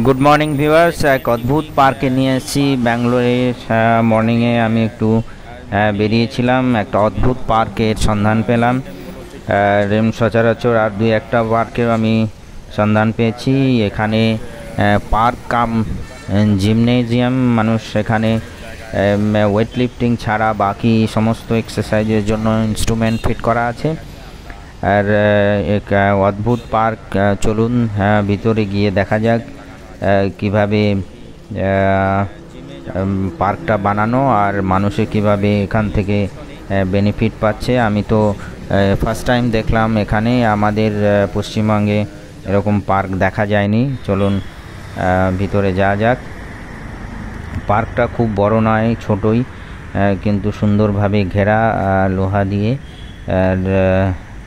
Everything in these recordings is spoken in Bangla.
গুড মর্নিং ভিউয়ার্স, এক অদ্ভুত পার্কে নিয়ে এসেছি ব্যাঙ্গালোরে। মর্নিংয়ে আমি একটু বেরিয়েছিলাম, একটা অদ্ভুত পার্কের সন্ধান পেলাম। সচরাচর আর দুই একটা পার্কের আমি সন্ধান পেয়েছি। এখানে পার্ক কাম জিমনেজিয়াম, মানুষ এখানে ওয়েট লিফটিং ছাড়া বাকি সমস্ত এক্সারসাইজের জন্য ইনস্ট্রুমেন্ট ফিট করা আছে। আর এক অদ্ভুত পার্ক, চলুন ভিতরে গিয়ে দেখা যাক কিভাবে পার্কটা বানানো আর মানুষে কিভাবে এখান থেকে বেনিফিট পাচ্ছে। আমি তো ফার্স্ট টাইম দেখলাম, এখানে আমাদের পশ্চিমবঙ্গে এরকম পার্ক দেখা যায়নি। চলুন ভিতরে যাওয়া যাক। পার্কটা খুব বড় নয়, ছোটই, কিন্তু সুন্দরভাবে ঘেরা লোহা দিয়ে। আর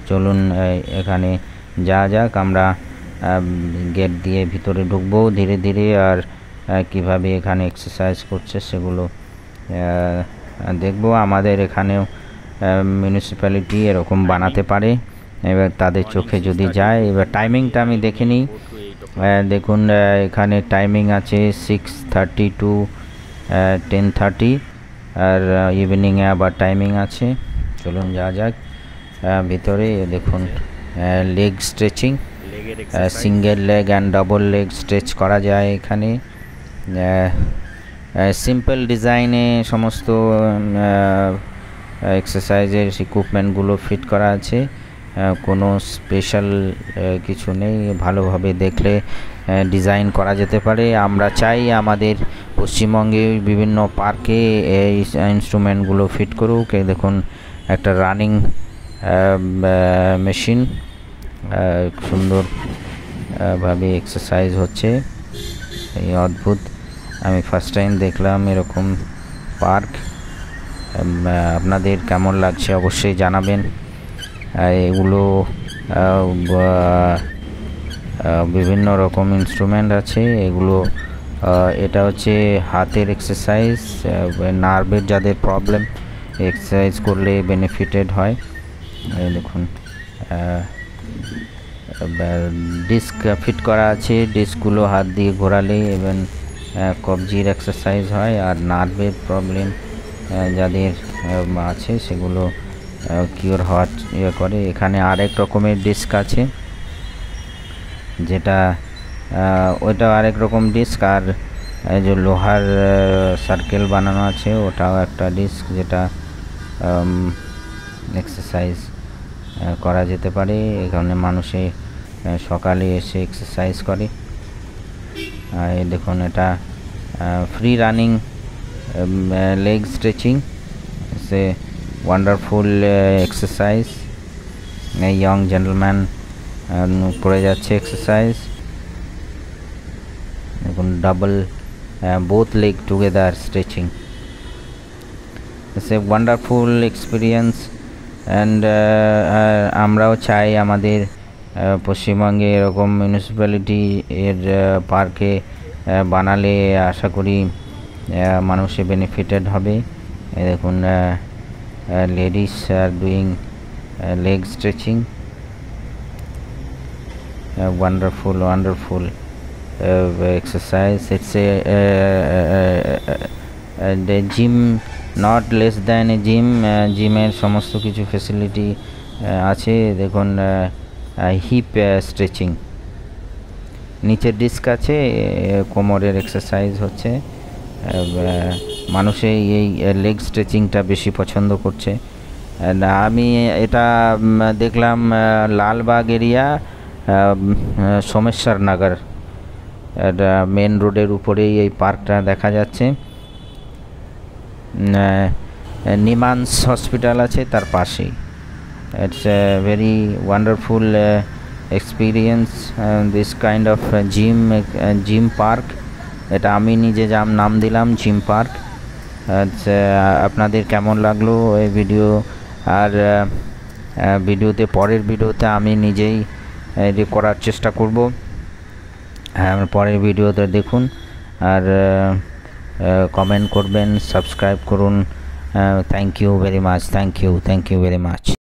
চলুন এখানে যাওয়া যাক। আমরা গেট দিয়ে ভিতরে ঢুকবো ধীরে ধীরে, আর কিভাবে এখানে এক্সারসাইজ করছে সেগুলো দেখবো। আমাদের এখানেও মিউনিসিপ্যালিটি এরকম বানাতে পারে, এবার তাদের চোখে যদি যায়। এবার টাইমিংটা আমি দেখে নিই। দেখুন এখানে টাইমিং আছে 6:30 to 10:30, আর ইভিনিংয়ে আবার টাইমিং আছে। চলুন যাওয়া যাক ভিতরে। দেখুন leg stretching, single leg and double leg stretch করা যায় এখানে। সিম্পল ডিজাইনে সমস্ত এক্সারসাইজের ইকুইপমেন্টগুলো ফিট করা আছে, কোনো স্পেশাল কিছু নেই। ভালোভাবে দেখলে ডিজাইন করা যেতে পারে। আমরা চাই আমাদের পশ্চিমবঙ্গে বিভিন্ন পার্কে এই ইনস্ট্রুমেন্টগুলো ফিট করুক। দেখুন একটা রানিং মেশিন, সুন্দরভাবে এক্সারসাইজ হচ্ছে। এই অদ্ভুত, আমি ফার্স্ট টাইম দেখলাম এরকম পার্ক। আপনাদের কেমন লাগছে অবশ্যই জানাবেন। এগুলো বিভিন্ন রকম ইনস্ট্রুমেন্ট আছে এগুলো। এটা হচ্ছে হাতের এক্সারসাইজ, নার্ভের যাদের প্রবলেম এক্সারসাইজ করলে বেনিফিটেড হয়। দেখুন ডিস্ক ফিট করা আছে, ডিস্কগুলো হাত দিয়ে ঘোরালে এবং কবজির এক্সারসাইজ হয়। আর নার্ভের প্রবলেম যাদের আছে সেগুলো কিওর হওয়ার করে। এখানে আরেক রকমের ডিস্ক আছে, যেটা ওইটাও আরেক রকম ডিস্ক। আর যে লোহার সার্কেল বানানো আছে ওটাও একটা ডিস্ক, যেটা এক্সারসাইজ করা যেতে পারে। এখানে মানুষে সকালে এসে এক্সারসাইজ করে। দেখুন এটা free running leg stretching, it's a wonderful exercise. Young gentleman করে যাচ্ছে এক্সারসাইজ। দেখুন double both leg together stretching. It's a wonderful experience, and আমরাও চাই আমাদের পশ্চিমবঙ্গে এরকম মিউনিসিপ্যালিটি এর পার্কে বানালে আশা করি মানুষে বেনিফিটেড হবে। দেখুন ladies are doing leg stretching, wonderful exercise. It's the gym, not less than a gym. জিমের সমস্ত কিছু ফেসিলিটি আছে। দেখুন হিপ স্ট্রেচিং, নিচের ডিস্ক আছে, কোমরের এক্সারসাইজ হচ্ছে। মানুষে এই লেগ স্ট্রেচিংটা বেশি পছন্দ করছে। আমি এটা দেখলাম লালবাগ এরিয়া, সোমেশ্বর নগর, এটা মেন রোডের উপরেই এই পার্কটা দেখা যাচ্ছে। নিমান্স হসপিটাল আছে তার পাশেই। It's a very wonderful experience, this kind of gym park. এটা আমি নিজে নাম দিলাম জিম পার্ক। আপনাদের কেমন লাগলো এই ভিডিও? আর পরের ভিডিওতে আমি নিজেই এটি করার চেষ্টা করব। পরের ভিডিওতে দেখুন, আর কমেন্ট করবেন, সাবস্ক্রাইব করুন। Thank you very much, thank you very much.